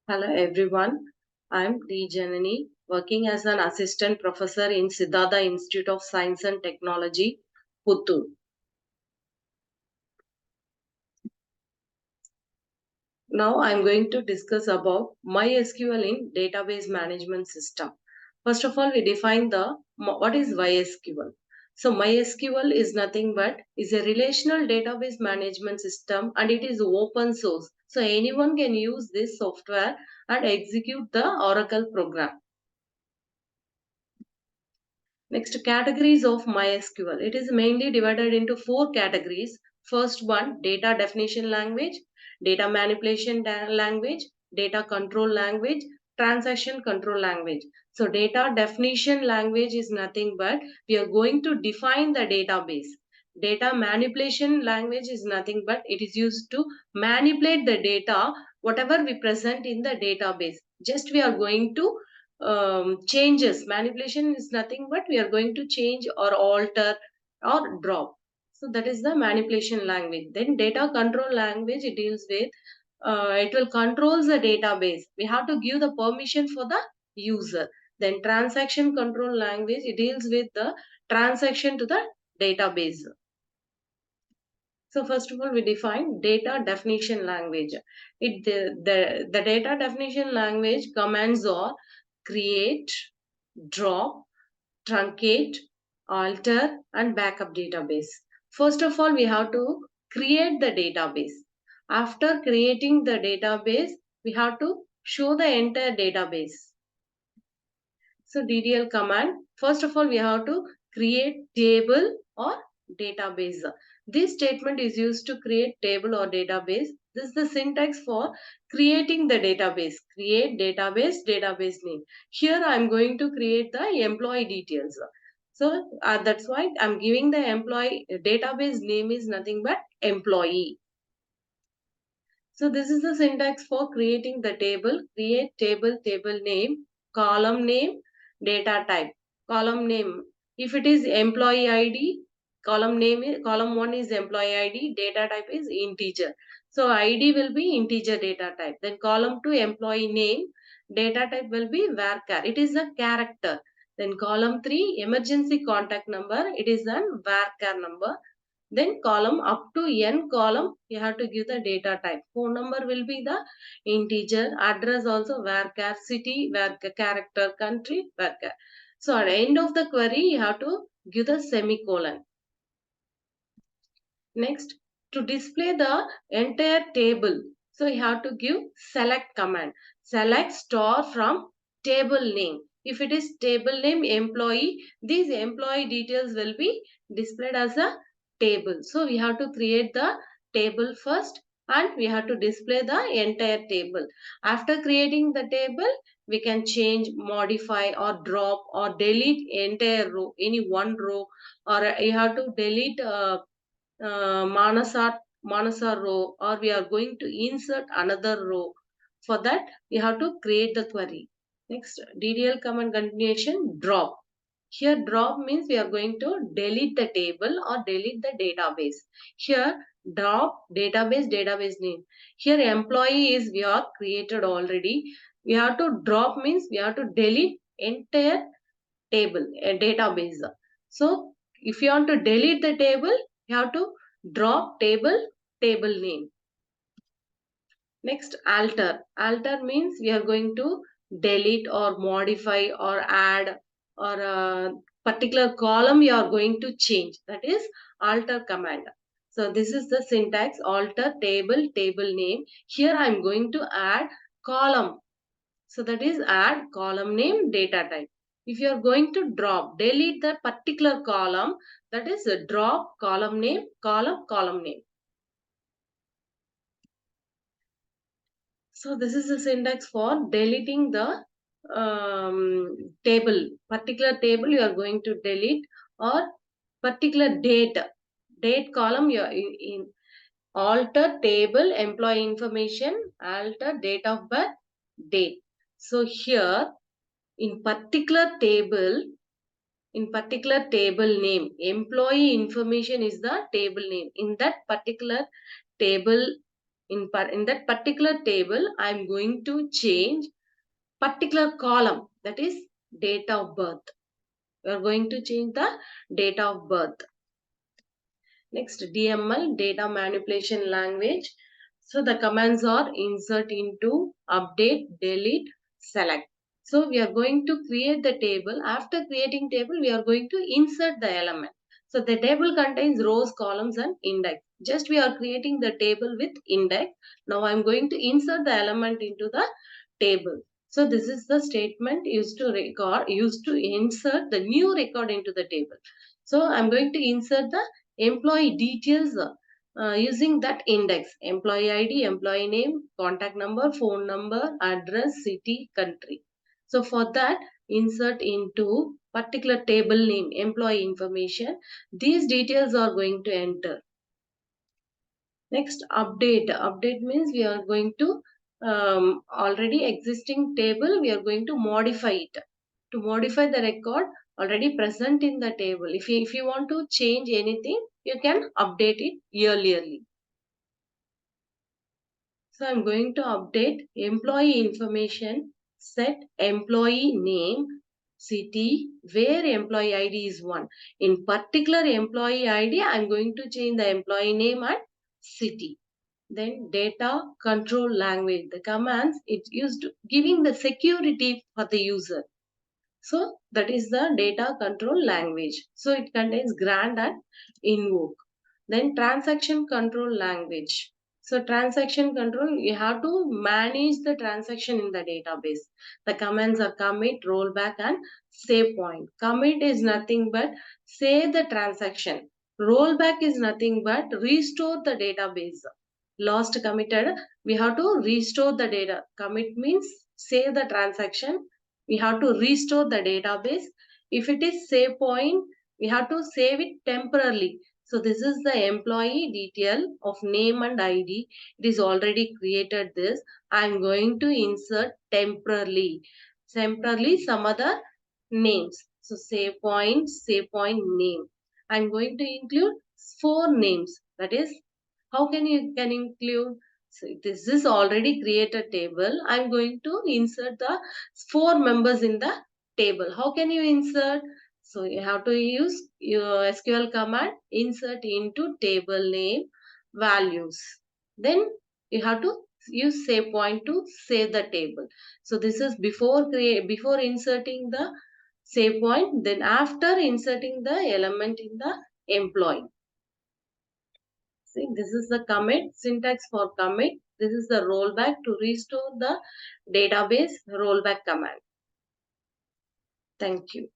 Hello everyone, I am D. Janani, working as an assistant professor in Siddhartha Institute of Science and Technology, Puttur. Now I am going to discuss about MySQL in database management system. First of all, we define what is MySQL. So MySQL is nothing but is a relational database management system and it is open source. So anyone can use this software and execute the Oracle program. Next, categories of MySQL. It is mainly divided into four categories. First one, data definition language, data manipulation language, data control language, transaction control language. So data definition language is nothing but we are going to define the database. Data manipulation language is nothing but it is used to manipulate the data, whatever we present in the database. Just we are going to changes. Manipulation is nothing but we are going to change or alter or drop. So that is the manipulation language. Then data control language, it deals with it will controls the database. We have to give the permission for the user. Then transaction control language, it deals with the transaction to the database. So first of all, we define data definition language. The data definition language commands are create, drop, truncate, alter, and backup database. First of all, we have to create the database. After creating the database, we have to show the entire database. So DDL command, first of all, we have to create table or database. This statement is used to create table or database. This is the syntax for creating the database. Create database, database name. Here I am going to create the employee details. So that's why I'm giving the employee database name is nothing but employee. So this is the syntax for creating the table. Create table, table name, column name, data type. Column name. If it is employee ID, column 1 is employee ID, data type is integer. So ID will be integer data type. Then column 2 employee name, data type will be varchar. It is a character. Then column 3 emergency contact number. It is an varchar number. Then column up to n column, you have to give the data type. Phone number will be the integer. Address also varchar, city, varchar, character, country, varchar. So at the end of the query, you have to give the semicolon. Next, to display the entire table, so you have to give select command. Select star from table name. If it is table name employee, these employee details will be displayed as a table. So we have to create the table first and we have to display the entire table. After creating the table, we can change, modify or drop or delete entire row, any one row, or you have to delete Manasa row, or we are going to insert another row. For that, we have to create the query. Next, DDL command continuation drop. Here drop means we are going to delete the table or delete the database. Here drop database, database name. Here employee is we are created already. We have to drop means we have to delete entire table, a database. So if you want to delete the table, you have to drop table, table name. Next, alter. Alter means we are going to delete or modify or add or a particular column you are going to change. That is alter command. So this is the syntax alter table, table name. Here I am going to add column. So that is add column name data type. If you are going to drop, delete the particular column, that is a drop column name, column name. So this is the syntax for deleting the table. Particular table you are going to delete or particular date column you are in alter table employee information, alter date of birth, date. So here in particular table name, employee information is the table name. In that particular table In that particular table, I'm going to change particular column, that is date of birth. We are going to change the date of birth. Next, DML, data manipulation language. So the commands are insert into, update, delete, select. So we are going to create the table. After creating table, we are going to insert the element. So the table contains rows, columns and index. Just we are creating the table with index. Now I am going to insert the element into the table. So this is the statement used to insert the new record into the table. So I'm going to insert the employee details using that index: employee ID, employee name, contact number, phone number, address, city, country. So for that, insert into particular table name, employee information. These details are going to enter. Next, update. Update means we are going to already existing table, we are going to modify it. To modify the record already present in the table. If you want to change anything, you can update it yearly. So I'm going to update employee information, set employee name, city, where employee ID is 1. In particular employee ID, I'm going to change the employee name and city. Then data control language. The commands it's used giving the security for the user. So that is the data control language. So it contains grant and invoke. Then transaction control language. So transaction control, you have to manage the transaction in the database. The commands are commit, rollback and save point. Commit is nothing but save the transaction. Rollback is nothing but restore the database. Lost committed, we have to restore the data. Commit means save the transaction. We have to restore the database. If it is save point, we have to save it temporarily. So this is the employee detail of name and ID. It is already created this. I am going to insert temporarily. Temporarily some other names. So save point name. I am going to include 4 names. That is, how can you can include? So this is already created table. I'm going to insert the 4 members in the table. How can you insert? So you have to use your SQL command, insert into table name values. Then you have to use save point to save the table. So this is before inserting the save point, then after inserting the element in the employee. See, this is the commit, syntax for commit. This is the rollback to restore the database rollback command. Thank you.